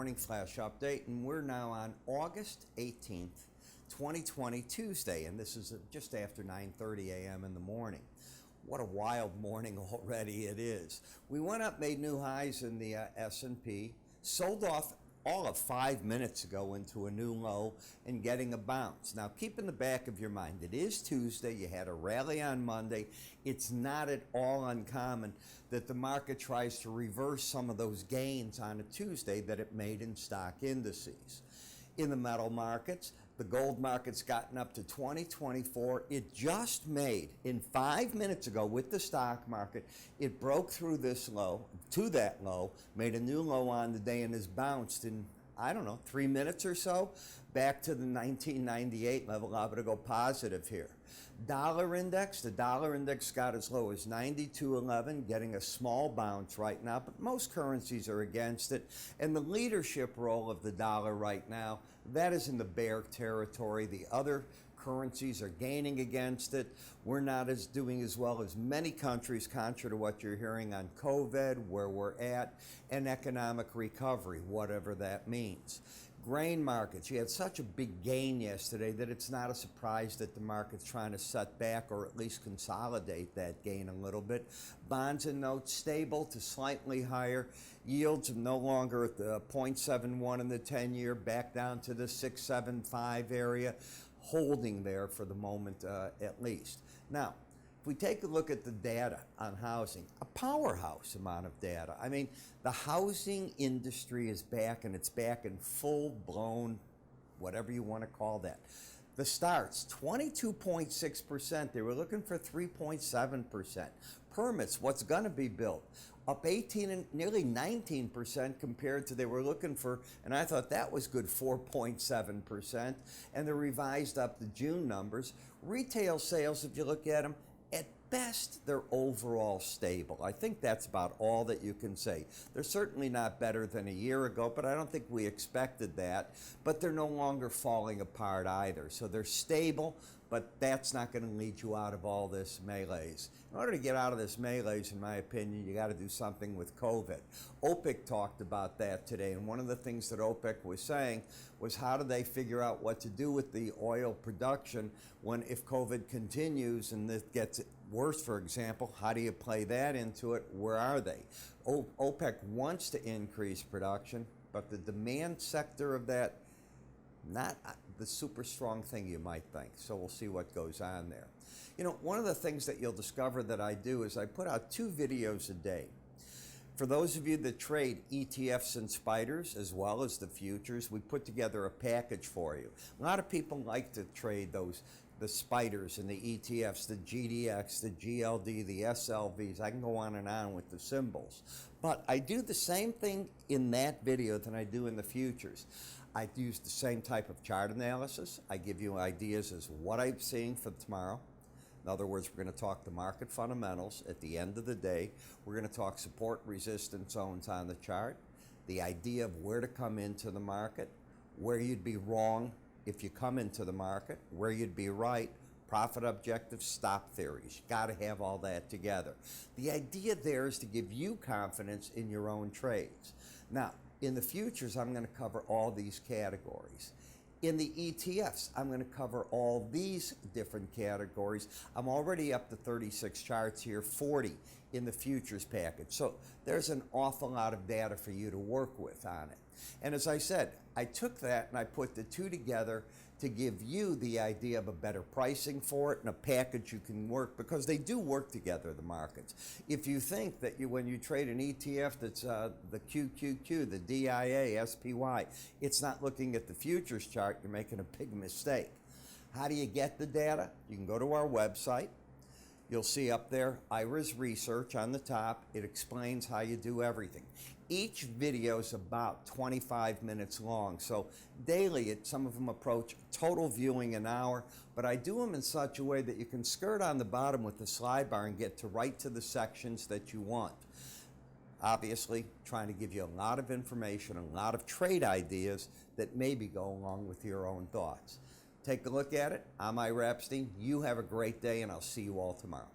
morning flash update, and we're now on August 18th, 2020, Tuesday, and this is just after 9:30 a.m. in the morning. What a wild morning already it is. We went up, made new highs in the S&P, sold off all of 5 minutes ago into a new low and getting a bounce. Now keep in the back of your mind, it is Tuesday, you had a rally on Monday. It's not at all uncommon that the market tries to reverse some of those gains on a Tuesday that it made in stock indices. In the metal markets, the gold market's gotten up to 2024. It just made, in 5 minutes ago with the stock market, it broke through this low, to that low, made a new low on the day and has bounced in, 3 minutes or so, back to the 1998 level. I'm going to go positive here. Dollar index, the dollar index got as low as 92.11, getting a small bounce right now, but most currencies are against it. And the leadership role of the dollar right now, that is in the bear territory. The other currencies are gaining against it. We're not doing as well as many countries, contrary to what you're hearing on COVID, where we're at, and economic recovery, whatever that means. Grain markets, you had such a big gain yesterday that it's not a surprise that the market's trying to set back or at least consolidate that gain a little bit. Bonds and notes stable to slightly higher. Yields are no longer at the 0.71 in the 10-year, back down to the 6.75 area, holding there for the moment at least. Now, if we take a look at the data on housing, a powerhouse amount of data. I mean, the housing industry is back, and it's back in full-blown, whatever you want to call that. The starts, 22.6%. They were looking for 3.7%. Permits, what's going to be built, up 18 and nearly 19% compared to they were looking for, and I thought that was good, 4.7%. And they revised up the June numbers. Retail sales, if you look at them, at best, they're overall stable. I think that's about all that you can say. They're certainly not better than a year ago, but I don't think we expected that. But they're no longer falling apart either. So they're stable, but that's not going to lead you out of all this malaise. In order to get out of this malaise, in my opinion, you got to do something with COVID. OPEC talked about that today, and one of the things that OPEC was saying was how do they figure out what to do with the oil production when if COVID continues and this gets worse, for example, how do you play that into it? Where are they? OPEC wants to increase production, but the demand sector of that, not the super strong thing you might think. So we'll see what goes on there. You know, one of the things that you'll discover that I do is I put out 2 videos a day. For those of you that trade ETFs and spiders as well as the futures, we put together a package for you. A lot of people like to trade the spiders and the ETFs, the GDX, the GLD, the SLVs. I can go on and on with the symbols. But I do the same thing in that video than I do in the futures. I use the same type of chart analysis. I give you ideas as what I'm seeing for tomorrow. In other words, we're going to talk the market fundamentals. At the end of the day, we're going to talk support resistance zones on the chart, the idea of where to come into the market, where you'd be wrong if you come into the market, where you'd be right, profit objectives, stop theories. You got to have all that together. The idea there is to give you confidence in your own trades. Now, in the futures, I'm going to cover all these categories. In the ETFs, I'm going to cover all these different categories. I'm already up to 36 charts here, 40 in the futures package. So there's an awful lot of data for you to work with on it. And as I said, I took that and I put the two together to give you the idea of a better pricing for it and a package you can work, because they do work together, the markets. If you think that when you trade an ETF that's the QQQ, the DIA, SPY, it's not looking at the futures chart, you're making a big mistake. How do you get the data? You can go to our website. You'll see up there Ira's research on the top. It explains how you do everything. Each video is about 25 minutes long. So daily, some of them approach total viewing an hour, but I do them in such a way that you can skirt on the bottom with the slide bar and get right to the sections that you want. Obviously, trying to give you a lot of information, a lot of trade ideas that maybe go along with your own thoughts. Take a look at it. I'm Ira Epstein. You have a great day, and I'll see you all tomorrow.